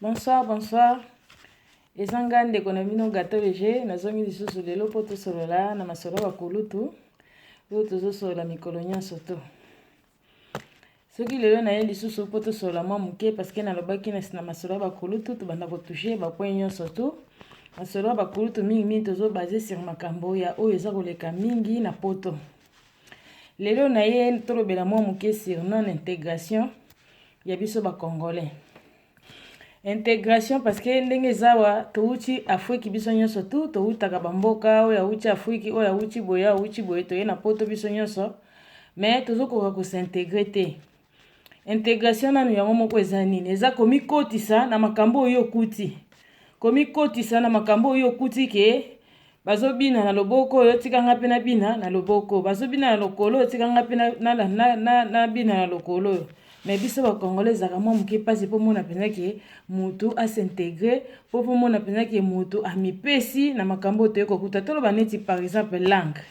Bonsoir, bonsoir. Ezanga ndeko na bino gato leger nazongi lisusu lelo po tosolola na masolo bakulutu oyo tozosolola mikolo nyonso to. Soki lelo na ye lisusu po tosolola mwa moke parceke nalobaki na masolo bakulutu tobanda kotouche bapoint nyonso to. Masolo bakulutu mingi tozobase sur makambo ya oyo eza koleka mingi na poto. Lelo na ye tolobela mwa moke sur non intégration ya biso bakongolais. Intégration parce que ndenge zawa touti Afrique biso nyonso tu toutaka bamboka oyo auti Afrique oyo auti boye to na poto biso nyonso mais tozokoka ko s'intégrer te. Intégration nanu yango moko eza nini? Eza komikotisa na makambo oyo kuti. Komikotisa na makambo oyo kuti ke bazobina na loboko oyo tikanga pe na bina na loboko. Bazobina na lokolo tikanga pe na bina na lokolo. Mais biso ba congolais zaka mwa muke pasi po mona penza ke mutu a s'intégrer po mona penza ke mutu a mipesi na makambo to ekokuta tolo baneti par exemple langue.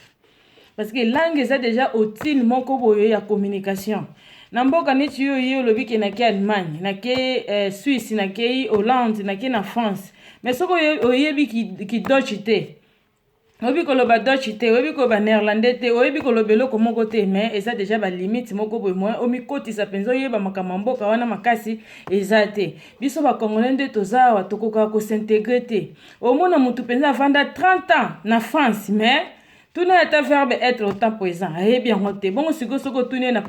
Parce que langue eza déjà outil moko boyo ya communication. Na mboka neti yo lobi ke na ke Allemagne, na ke Suisse, na ke Hollande, na ke na France. Mais soko oyebi ki Dutch te. Oyebi koloba Dutch te, oyebi koloba néerlandais te, oyebi koloba eloko moko te, mais eza déjà ba limite moko boye moi omikotisa penza oyeba makambo mboka wana makasi eza te. Biso ba congolais nde tozawa tokoka ko s'intégrer te. Omona mutu penza avanda 30 ans na France, mais tout n'est pas verbe être au temps présent. Ayebi yango te. Bon soko tune na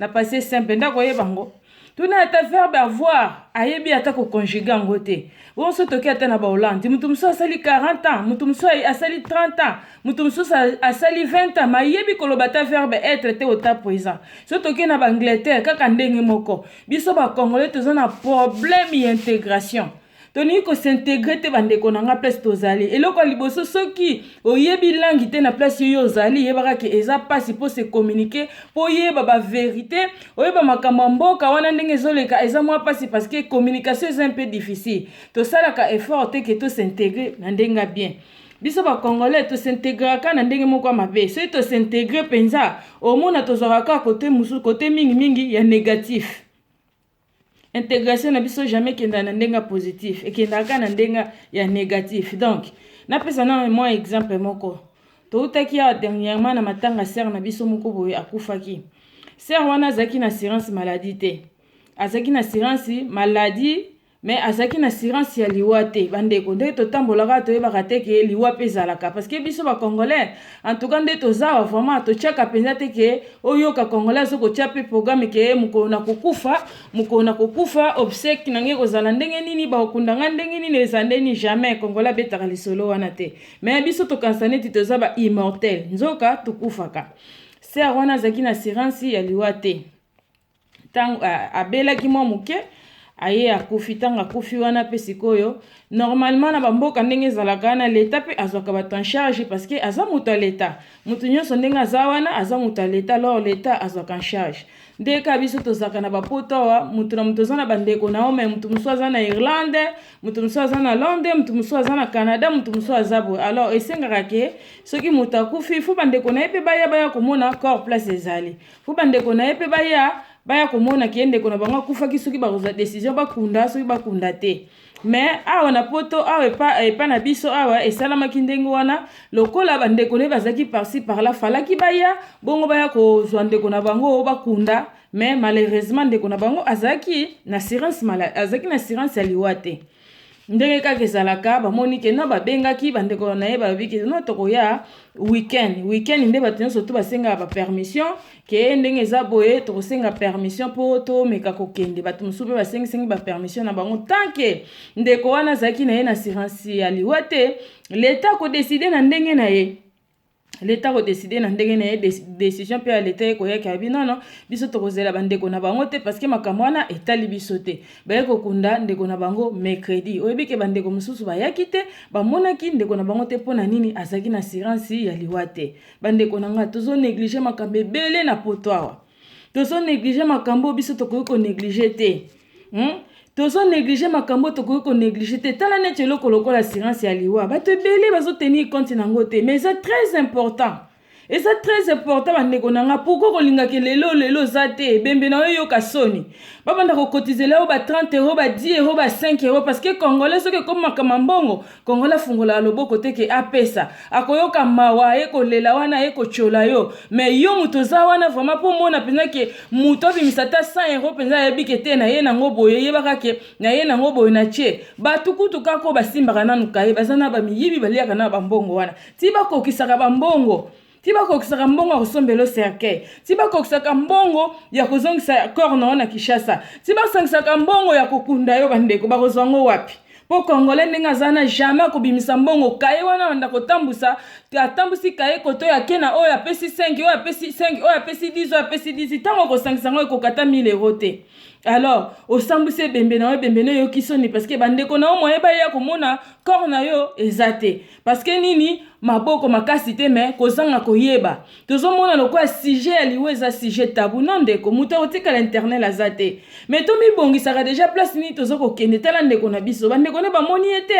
passé simple ndako yebango. Tout n'est pas verbe avoir. Ayebi ata ko conjuguer yango te. Bon so toki ata na ba Hollande, mutu muso asali 40 ans, mutu muso asali 30 ans, mutu muso asali 20 ans, ma yebi koloba ta verbe être te au temps présent. So toki na ba Angleterre kaka ndenge moko. Biso ba congolais toza na problème d'intégration. Toni ko s'intégrer te bandeko na nga place tozali. Eloko liboso soki oyebi langue te na place yo ozali yebaka ke eza pasi po se communiquer po yeba ba vérité oyeba makambo mboka wana ndenge ezoleka eza mwa pasi parce que communication est un peu difficile. To salaka effort te ke to s'intégrer na ndenga bien. Biso ba congolais to s'intégrer ka na ndenge moko mabe. So to s'intégrer penza omona tozoraka côté musu côté mingi ya négatif. Intégration na biso jamais kenda na ndenga positif et kenda ka na ndenga ya négatif. Donc na pesa na moi exemple moko to utaki ya dernièrement na matanga sœur na biso moko boye akufaki. Sœur wana zaki na assurance maladie te, azaki na assurance maladie mais azaki na assurance ya liwa te. Bandeko nde totambolaka toyebaka te ke liwa pe ezalaka parce que biso ba congolais en tout cas nde tozawa vraiment totiaka penza te ke oyoka congolais azokotia pe programme ke mokolo na kokufa obsèque nange kozala ndenge nini bakundanga ndenge nini ezandeni jamais congolais betaka lisolo wana te. Mais biso tokanisa neti toza ba immortel nzoka tukufaka. Sœur wana azaki na assurance ya liwa te. Tango abelaki mwa moke aye akufi tanga akufi wana pe sikoyo normalement na bamboka ndenge ezalaka na leta pe azwaka bato en charge parce que aza mutu ya leta mutu nyonso ndenge aza wana aza mutu ya leta alors leta azwaka en charge ndeka biso tozalaka na bapoto awa mutu na mutu aza na bandeko na ome mutu mosusu aza na Irlande mutu mosusu aza na Londres mutu mosusu aza na Canada mutu mosusu aza boye alors esengaka ke soki mutu akufi fu bandeko na ye pe baya komona corps place ezali fu bandeko na ye pe baya komona kiende kona bango akufaki soki bakozwa décision bakunda soki bakunda te. Mais awa na poto awa epa na biso awa esalamaki ndenge wana lokola bandeko ne bazaki par-ci par-là falaki baya bongo baya kozwa ndeko na bango bakunda mais malheureusement ndeko na bango azaki na assurance ya liwa te. Ndenge kaka ezalaka bamoni ke na babengaki bandeko na ye babiki no tokoya weekend nde bato nyonso to basengaka ba permission ke ndenge eza boye tokosenga permission po to meka kokende bato mosusu pe basengi ba permission na bango tant que ndeko wana azalaki na ye na assurance ya liwa te leta ko décider na ndenge na ye. L'État a décidé na ndenge na décision pe l'État ekoyaki abi non biso tokozela bandeko na bango te parce que makambo wana etali biso te baye kokunda ndeko na bango mercredi oyebi ke bandeko mosusu bayaki te bamonaki ndeko na bango te mpona nini azaki na assurance ya liwa te. Bandeko na nga tozo négliger makambo ebele na poto awa tozo négliger makambo biso tokoki ko négliger te. Tozo négliger makambo tokoki ko négliger te tala neti eloko lokola assurance ya liwa bato ebele bazo tenir compte nango te mais c'est très important. Et c'est très important bandeko nanga pourquoi kolinga ke lelo zate bembe na yo kasoni. Ba banda ko cotiser là ba 30 euros ba 10 euros ba 5 euros parce que congolais soki comme makamambongo congolais fungola loboko te ke apesa. Akoyoka mawa eko lela wana eko chola yo. Mais yo mutoza wana vraiment pour mona penza ke muto bimisata 100 euros penza yebi ke te na ye nango boye yebaka ke na ye nango boye na tie. Ba tukutu kako ba simba na nukaye bazana ba miyibi baliaka na bambongo wana. Ti ba kokisaka bambongo ti bakokisaka mbongo ya kosombela cercueil ti bakokisaka mbongo ya kozongisa corne na Kishasa ti basangisaka mbongo ya kokunda yo bandeko bakozwa ngo wapi po congolais ndenge azana jamais akobimisa mbongo kaye wana banda kotambusa atambusi kaye koto ya kena oyo apesi 5 oyo apesi 5 oyo apesi 10 oyo apesi 10 ntango kosangisa ngo ekokata 1000 euros te. Alors osambuse bembe na yo bembe na yo kisoni parce que bandeko na yo moyeba ya komona corps na yo ezate parce que nini maboko makasi te mais kozanga koyeba tozomona lokola sujet ya liwe eza sujet tabu non ndeko muta otikala internet azate mais to mibongisaka déjà place nini tozokokende tala ndeko na biso bandeko na bamoni ete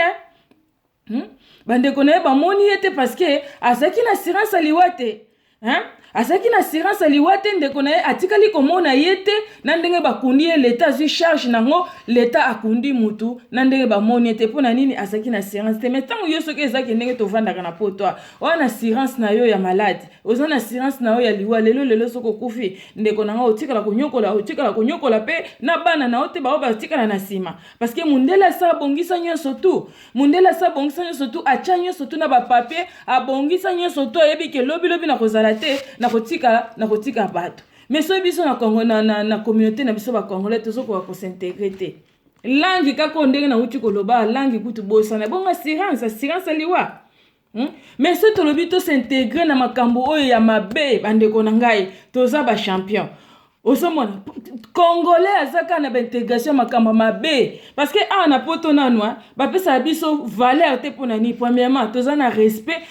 bandeko na bamoni ete parce que azaki na assurance aliwa te asaki na assurance aliwa te ndeko na ye atikali komona ye te na ndenge bakundi ye leta azwi charge nango leta akundi mutu na ndenge bamoni ete mpo na nini asaki na assurance te mais ntango yo soki ezaki ndenge tovandaka na poto oya na assurance na yo ya malade oza na assurance na yo ya liwa lelo soki okufi ndeko na nga otikala konyokola mpe na bana na yo te bao batikala na nsima parce que mundele asa abongisa nyonso tu atya nyonso tu na bapapie abongisa nyonso tu ayebi ke lobi na kozala te na kotika bato mais so biso na Congo na communauté na biso ba congolais tozokoka ko s'intégrer te langue kako ndenge na uti koloba langue kutu bosana bonga assurance aliwa mais so tolobi to s'intégrer na makambo oyo ya mabe bandeko na ngai toza ba champion osomona congolais azaka na intégration makambo mabe parce que na poto nanwa ba pesa biso valeur te pona ni premièrement toza na respect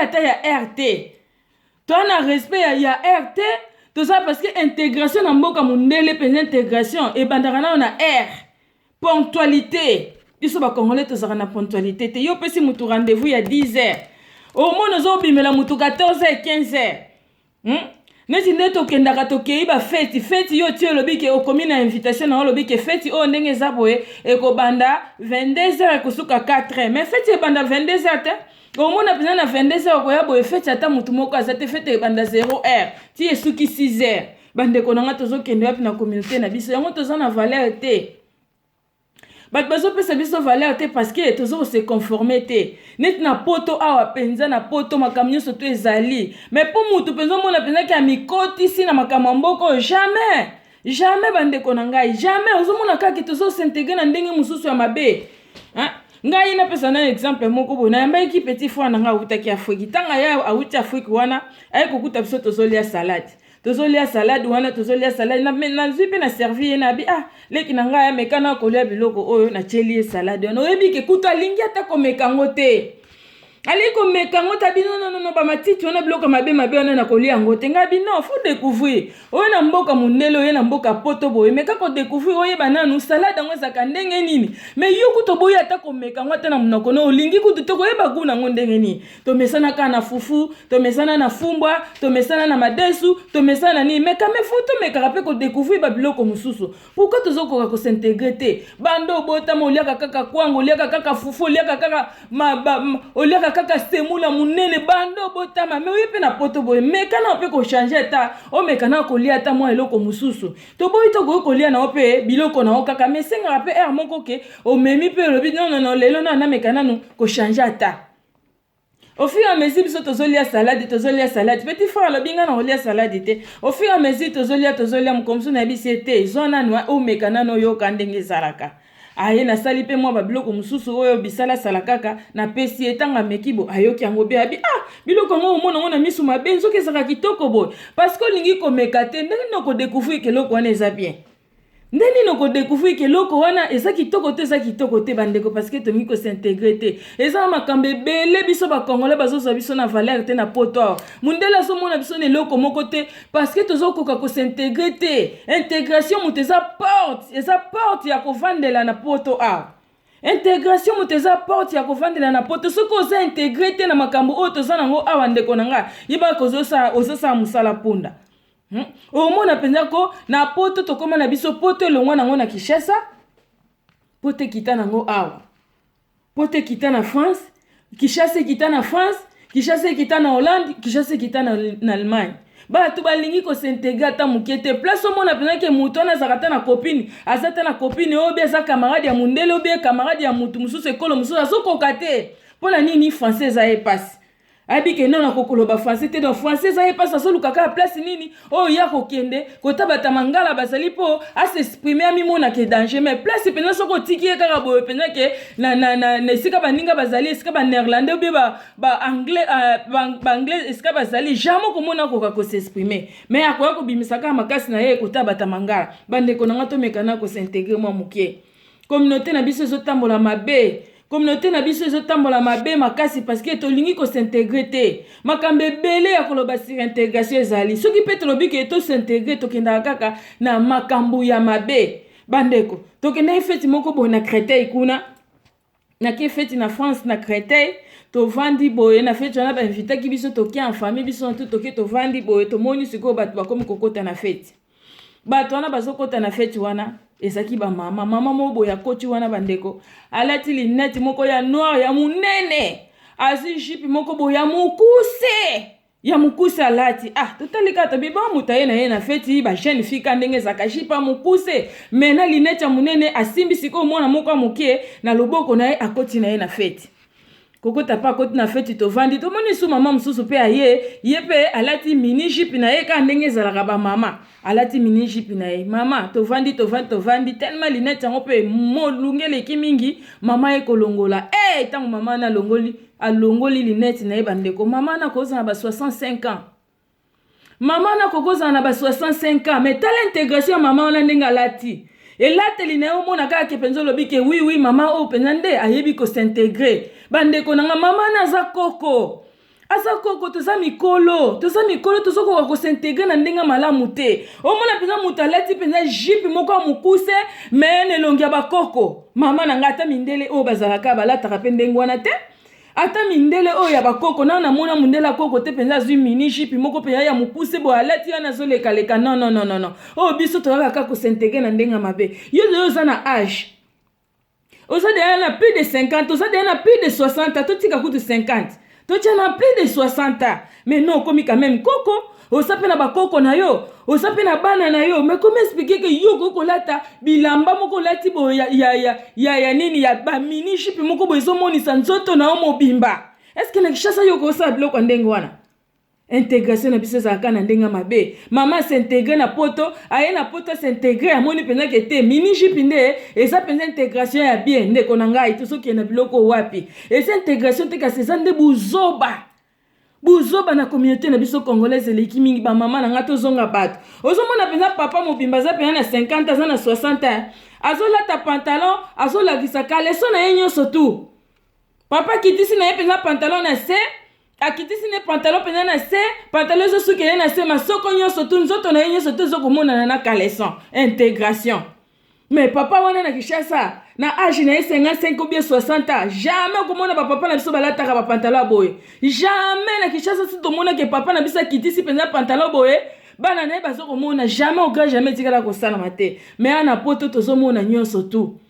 ata ya RT. Toi na respect ya RT tout ça parce que intégration na mboka mundele pe intégration et bandakana na R ponctualité biso ba congolais to zaka na ponctualité te yo pesi mutu rendez-vous ya 10h au moins nous obimela mutu 14h 15h neti ndeto kendaka tokei ba fête yo tie lobi ke okomi na invitation na lobi ke fête o ndenge za boye e ko banda 22h kusuka 4h mais fête e banda 22h te au moins na pena na 22h ko ya boye fête ata mutu moko azate fête e banda 0h ti esuki 6h bande ko nanga tozo kende wapi na communauté na biso yango toza na valeur te bat bazo pesa biso valeur te parce que tozo se conformer te net na poto awa penza na poto makamnyo soto ezali mais pour mutu penza mona penza ki amikoti si na makamamboko jamais bande ko ngai jamais ozomona kaki tozo s'intégrer na ndenge mususu ya mabe ngai na pesa na exemple moko bona yamba ki petit fois na nga utaki Afrique tanga ya auti Afrique wana ay kokuta biso tozolia salade wana tozolia salade na zipe na servir na bi leki na ngai mekana kolia biloko oyo na chelie salade no yebi ke kuta lingi ata ko mekango te aliko mekango tabi non ba matiti wana biloko mabe wana na kolia ngote ngabi non faut découvrir oyo na mboka mundele oyo na mboka poto boye meka ko découvrir oyo bananu salade ngo zaka ndenge nini mais yo kuto boye ata ko mekango ata na munoko no lingi kutu to koyeba kuna ngo ndenge nini to mesana kana fufu to mesana na fumbwa to mesana na madesu to mesana ni meka me foto meka rape ko découvrir ba biloko mususu pourquoi tozokoka ko s'intégrer te bando bota mo liaka kaka kwango liaka kaka fufu liaka kaka oliaka kaka semula munene bando botama me oyepe na poto boye mekana ope ko changer ta o mekana ko lia ta mo eloko mususu to boyi to ko lia na ope biloko na okaka me senga rape moko ke o memi pe lobi non lelo na mekana no ko changer ta au fur et à mesure biso tozolia salade petit frère lobinga na olia salade te au fur et à mesure tozolia mkomso na bisete zona no o mekana no yo kandenge zaraka aye na sali pe mwa babiloko mususu oyo bisala salakaka na pesi etanga mekibo ayoki yango be abi biloko ngo omona ngo na misu mabe nzoki ezaka kitoko boy parce que lingi ko mekate ndeni no ko découvrir ke loko wana eza bien ndeni no ko découvrir ke loko wana eza kitoko te bandeko parce que tomi ko s'intégrer te eza makambe bele biso ba congolais bazoza biso na valeur te na poto mundela so mona biso ne loko moko te parce que tozokoka ko s'intégrer te intégration muteza porte ya ko vandela na poto intégration muteza porte ya kovandela na poto soko oza intégré te na makambo oyo toza nango awa ndeko na nga yeba kozosala musala punda omona mpenza ko na poto tokóma na biso poto elongwa nango na Kinshasa poto ekita nango awa poto ekita na France Kinshasa ekita na France Kinshasa ekita na Hollande Kinshasa ekita na Allemagne bato balingi kosintegre ata moke te place omona mpenza ke moto wana azalaka ata na copine aza ata na copine oyo be aza camarade ya mundele oyo be camarade ya motu mosusu ekolo mosusu azokoka te mpo na nini français eza ye pasi ayebi ke nona kokoloba français te donc français eza ye pasi azoluka kaka place nini oyo ya kokende kotabata mangala bazali mpo asexprime amimona ke danger mais place mpenza soki otiki ye kaka boye mpenza ke na esika baninga bazali esika banéerlandais obe baanglais esika bazali jamais okomona koka kosexprime mais akoya kobimisa kaka makasi na ye kotabata mangala bandeko nanga tomekana kosintegre mwa moke communauté na biso ezotambola mabe communauté na biso ezotambola mabe makasi parce que tolingi kosintegre te makambo ebele ya koloba sur intégration ezali soki mpe tolobi ke tosintegre tokendaka kaka na makambo ya mabe bandeko tokenda efeti moko boye na Créteil kuna nake efeti na France na Créteil tovandi boye na feti wana bainvitaki biso toke en famille biso na toke tovandi boye tomoni sikoyo bato bakomi kokota na feti bato wana bazokota na feti wana ezaki ba mama mobo ya koti wana bandeko alati linette moko ya noir ya munene azi jipi moko bo ya mukuse alati totalika to biba mutaye na ye na feti ba jeune fille ka ndenge zaka jipa mukuse mena linette ya munene asimbi siko mwana moko mokie na loboko na ye akoti na ye na feti kokota pa koti na feti tovandi tomoni su mama mususu pe ye pe alati mini jupe na ye ka ndenge ezalaka ba mama alati mini jupe na ye mama tovandi tellement linette yango pe molungeleki mingi mama ekolongola tango mama na alongoli linette na ye bandeko mama na koza na ba 65 ans mama na kokoza na ba 65 ans mais tala intégration mama wana ndenge alati elateli na yo mona kaka kepenzo lobi ke oui mama o penza nde ayebi kosintegre bandeko nanga mama na aza koko toza mikolo tozokoka kosintegre na ndenge malamu te omona penza moto alati penza jipe moko ya mokuse me nelongi ya bakoko mama nanga ata mindele oyo bazalaka balataka mpe ndenge wana te ata mindele oyo ya bakoko na mona mundele akoko te penza azwi mini jipe moko penza ya mokuse bo alati wana azolekaleka non oyo biso tozalaka kaka kosintegre na ndenge mabe yo oza na age oza deya na plus de 50 oza deya na plus de 60 totika kutu 50 totia na plus de 60 mais non komi quand même koko oza pe na bakoko na yo oza pe na bana na yo mais comment expliquer que yo kokolata bilamba moko lati bo ya nini ya ba mini jipe moko bo ezomonisa nzoto na yo mobimba est-ce que na Kinshasa yo kosala biloko ndenge wana intégration na biso ezalaka na ndenge mabe mama s'intégrer na poto aye na poto s'intégrer amoni penza ke te mini jipe nde eza penza intégration ya bien ndeko na ngai tosoki na biloko wapi eza intégration te kasi eza nde buzoba na communauté na biso congolaise eleki mingi ba mama na nga tozonga bato ozomona penza papa mobimba aza penza na 50 aza na 60 azolata pantalon azolakisa kaleso na ye nyonso tu papa kitisi na ye penza pantalon na se akitisi ne pantalon penza na se pantalon ezosuki ye na se masoko nyonso tu nzoto na ye nyonso tu ezokomonana na kaleson intégration mais papa wana na Kinshasa na âge na ye 55 ou bien 60 ans jamais okomona bapapa na biso balataka bapantalon ya boye jamais na Kinshasa si tomona ke papa na biso akitisi penza pantalon boye bana na ye bazokomona jamais ogra jamais etikala kosalama te mais ana poto tozomona nyonso tu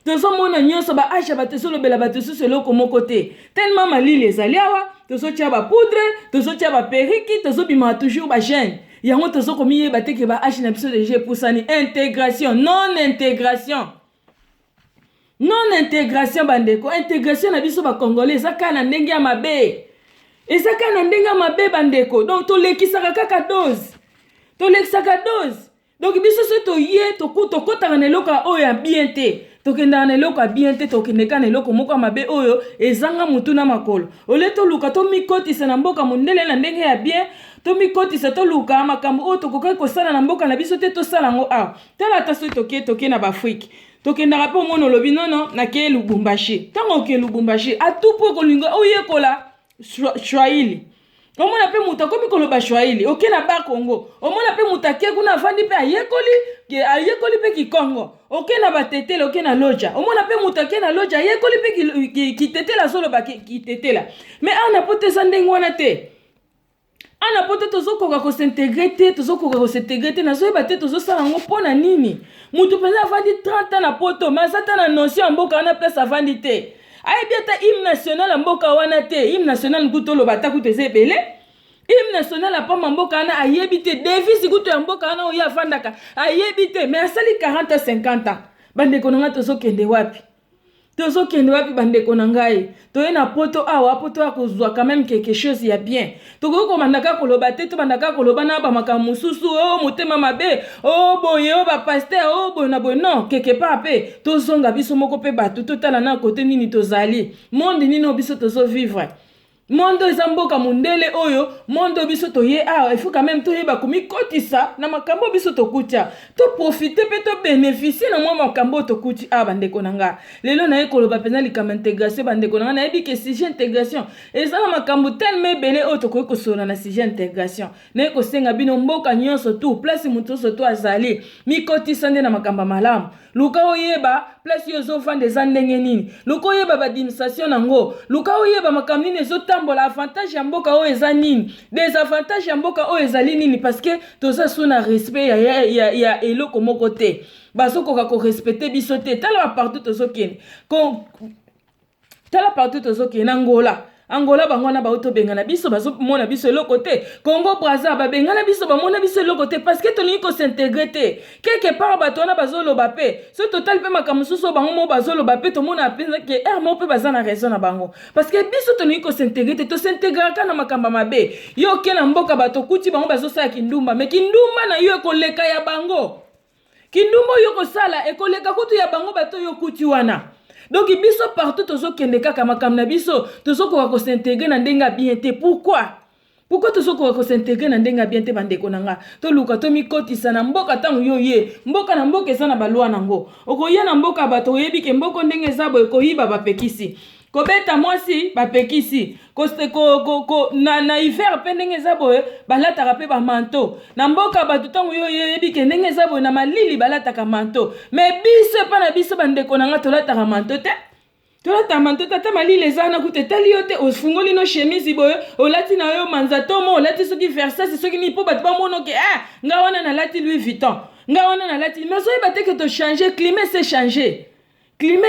tozomona nyonso ba age bato ezolobela bato susu eloko moko te tellement malili ezali awa tozotia ba poudre tozotia ba periki tozobima toujours ba jeune yango tozokomiyeba te ke ba age na biso deja epusani non intégration bandeko intégration na biso bakongolais eza kaka na ndenge ya mabe bandeko donc tolekisaka kaka dose donc biso so toye tokotaka na eloko oyo ya bien te tokendaka na eloko ya bien te tokendeka na eloko moko ya mabe oyo ezanga mutu na makolo ole toluka tomikotisa na mboka mondele na ndenge ya bien tomikotisa toluka makambo oyo tokokaki kosala na mboka na biso te tosala yango awa tala ata so toke na baafrike tokendaka mpe omona olobi nono nakeye Lubumbashi ntango okeye Lubumbashi atupu ekolinga oyekola Swahili omona pe muta komi koloba Swahili oke na ba Congo omona pe muta ke kuna afandi pe ayekoli pe Kikongo oke na batetela oke na loja omona pe muta ke na loja ayekoli pe kitetela solo ba kitetela mais ana pote ndenge wana te ana pote tozokoka ko s'intégrer te tozokoka ko s'intégrer te nazoyeba te tozosala ngo mpona nini mutu penza afandi 30 ans na poto mais azata na notion mboka wana place afandi te ayebi ata hymne national ya mboka wana te hymne national nkutu oloba ta kutu eza ebele hymne national ya pamba mboka wana ayebi te devise kutu ya mboka wana oyo afandaka ayebi te mais asali 40 à 50 ans bandeko na nga tozokende wapi bandeko na ngai toye na poto awa poto ya kozwa quand même quelque chose ya bien tokoki komandaka koloba te tobandaka koloba na bamakambo mosusu o motema mabe o boye o bapaster o boye na boye non quelque part mpe tozonga biso moko mpe bato totala na kote nini tozali monde nini biso tozovivre mondo eza mboka mundele oyo mondo biso toye awa il faut quand même toyeba komikotisa na makambo biso tokutia to profiter pe to bénéficier na mwa makambo tokuti awa bandeko na nga lelo na ye koloba penza likama intégration bandeko na nga nayebi ke sujet intégration eza na makambo tellement ebele oyo tokoki kosola na sujet intégration naye kosenga bino mboka nyonso tu place moto nyonso tu azali mikotisa nde na makambo malamu luka oyeba place yo ezofanda eza ndenge nini luka oyeba badiministration nango luka oyeba makambo nini ezotambola avantage ya mboka oyo eza nini desavantage ya mboka oyo ezali nini parce que toza so na respect ya eloko moko te bazokoka korespecte biso te tala bapartout tozokende Angola bangwana bauto bengana biso bazomona biso eloko te Congo Brazza babengana biso bamona biso eloko te parce que tolingi ko s'intégrer te quelque part bato wana bazoloba pe so total pe makambo suso bango mo bazoloba pe tomona penza ke mo pe bazana raison na bango parce que biso tolingi ko s'intégrer te to s'intégrer kana makamba mabe yo ke na mboka bato kuti bango bazosala kindumba mais kindumba na yo ekoleka ya bango kindumba yo kosala ekoleka kutu ya bango bato yo kuti wana. Donc biso partout tozokende kaka makambo na biso tozokoka ko s'intégrer na ndenga bien te pourquoi tozokoka ko s'intégrer na ndenga bien te bandeko nanga to luka to mikotisa na mboka tango yo ye mboka na mboka eza na balwa nango okoya na mboka bato oyebi ke mboko ndenge eza boye koyiba bapekisi kobeta mwasi bapekisi na hiver pe ndenge eza boye balataka pe ba manteau na mboka bato tango yo yebi ke ndenge eza boye na malili balataka manteau mais biso pa na biso bandeko nanga tolataka manteau te tolata manteau tata malili eza na kute tali yo te ofungoli no chemise boye olati na yo manzato mo olati soki Versace soki ni po bato bamono ke nga wana na lati Louis Vuitton nga wana na lati mais soki bate ke to changer climat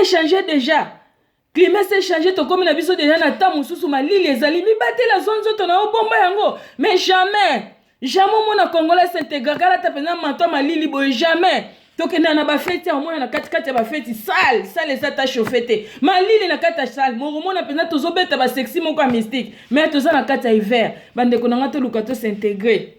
changer déjà climat s'est changé to comme na biso déjà na ta mususu malili ezali mibate la zone zoto na obomba yango mais jamais mona congolais s'intégrer kala ta pena manto malili boy jamais tokenda na ba fête au mona na kati ya ba fête sale eza ta chauffete malili na kati ya salle mo mona pena tozobeta ba sexy moko mystique mais toza na kati ya hiver bande ko na to luka to s'intégrer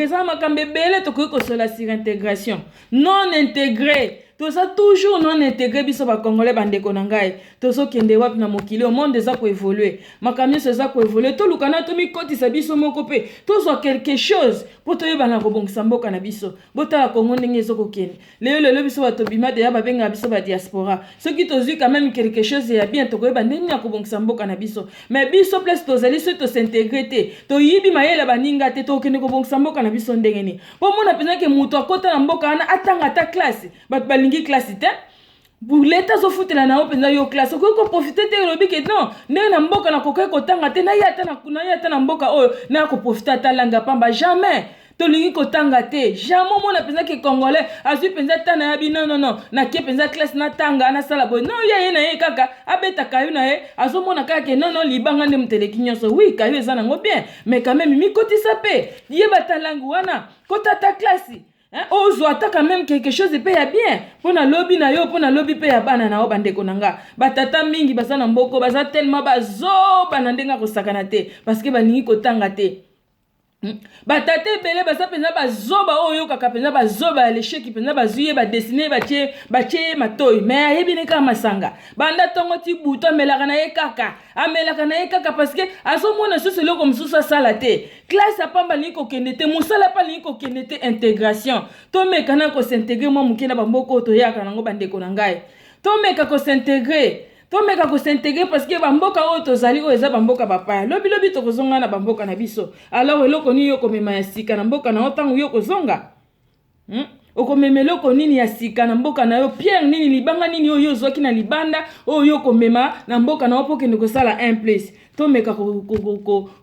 za makambe bele to ko sola sur intégration non intégré tout ça toujours non intégré biso ba congolais bandeko na ngai tozo kende wapi na mokili au monde eza ko évoluer makamyo eza ko évoluer to lukana to mikotisa biso moko pe tozo quelque chose po to yeba na kobongisa mboka na biso botala Congo ndenge ezoko kende lelo biso bato bima de ya babenga biso ba diaspora ceux qui tozu quand même quelque chose ya bien to ko yeba ndenge na kobongisa mboka na biso mais biso place tozali so to s'intégrer te to yibi mayela baninga te to kende kobongisa mboka na biso ndenge ni po mona pena ke muto akota na mboka ana atanga ta classe balingi classe te pour l'état zo futela na openza yo classe ko profiter te lobi ke non ne na mboka na kokai kotanga te na yata na mboka oyo na ko profiter ta langa pamba jamais tolingi kotanga te jamais mona penza ke congolais azu penza ta na yabi non na ke penza classe na tanga na sala boy non ye na ye kaka abeta kayu na ye azo mona kaka ke non libanga nde mteleki nyonso oui kayu eza nango bien mais quand même mi kotisa pe yeba ta langue wana kota ta classe ozwata quand même quelque chose pe ya bien pona lobby na yo pona lobby pe ya bana na o bandeko nanga batata mingi baza na mboko baza tellement bazoba na ndenga kosakana te parce que balingi kotanga te batate ebele baza penza bazoba oyo kaka penza bazoba ya lesheki penza bazuye badesine batie matoi mais ayebi ne kaka masanga banda tongo ti buto amelaka na ye kaka parce que azomona susu eloko mosusu asala te classe apamba alingi kokende te mosala apa alingi kokende te intégration tomeka na kosintegre mwa moke na bamboka oyo toyaka nango bandeko na ngai tomeka kosintegre tomeka kosintegre parce que bamboka oyo tozali oyo eza bamboka bapaya lobi tokozonga na bamboka na biso alors eloko nini yo komema ya sika na mboka na yo ntango yo kozonga okomema eloko nini ya sika na mboka na yo pierre nini libanga nini oyo ozwaki na libanda oyo yo komema na mboka na yo mpo kende kosala un place tomeka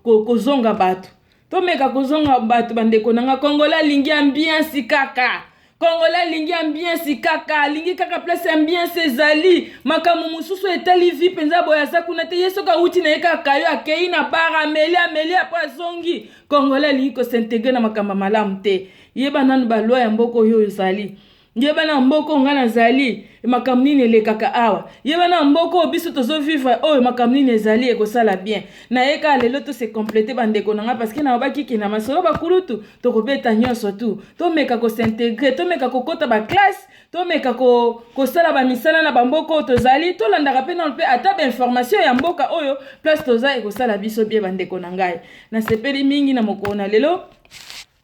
kozonga bato tomeka kozonga bato bandeko nanga kongola lingi ambiance kaka kongola lingi ambiance kaka lingi kaka place ambiance ezali makamu mususu etali vi penza boya za kuna te yeso ka uti na kaka yo akei na bara ameli apa zongi kongola lingi ko s'intégrer na makamba malamu te yeba nanu ba loi ya mboko yo ezali yeba na mboko ngana zali makambo nini elekaka awa yeba na mboko biso tozo vivre oyo makambo nini ezali ekosala bien na yeka lelo to se compléter bandeko nanga parce que na bakiki na masolo bakulutu tokobeta nyonso tu tomeka ko s'intégrer tomeka kokota ba classe tomeka kosala ba misala na bamboko tozali tolandaka pe na pe ata ba information ya mboka oyo place toza ekosala biso bien bandeko nangai na sepeli mingi na mokona lelo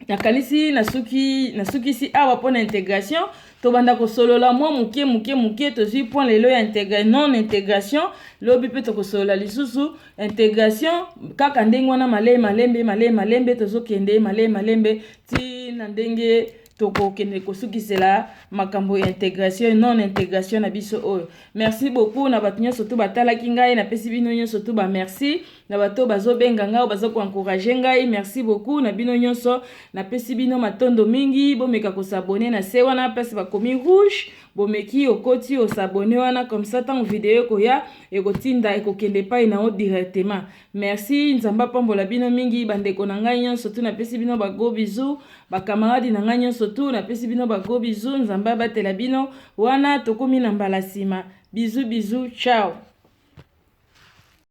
nakanisi nasukisi awa pona intégration tobanda kosolola mwa muke tozwi point lelo ya non intégration lobi pe tokosolola lisusu intégration kaka ndenge wana malembe tozokende malembe ti na ndenge tokokende kosukisela makambo ya intégration non intégration na biso oyo merci beaucoup na bato nyonso to batalaki ngai napesi bino nyonso to ba merci na bato bazobenga ngai bazoko encourager ngai merci beaucoup na bino nyonso napesi bino matondo mingi bomeka kosabone na se wana place bakomi rouge bomeki okoti osabone wana comme ça tant vidéo koya ekotinda ekokende pai na o directement merci nzamba pambola bino mingi bandeko na ngai nyonso to napesi bino ba gros bisous bakamaradi na ngai nyonso tu napesi bino ba gros bisous nzamba batela bino wana tokomi na mbala sima bisous ciao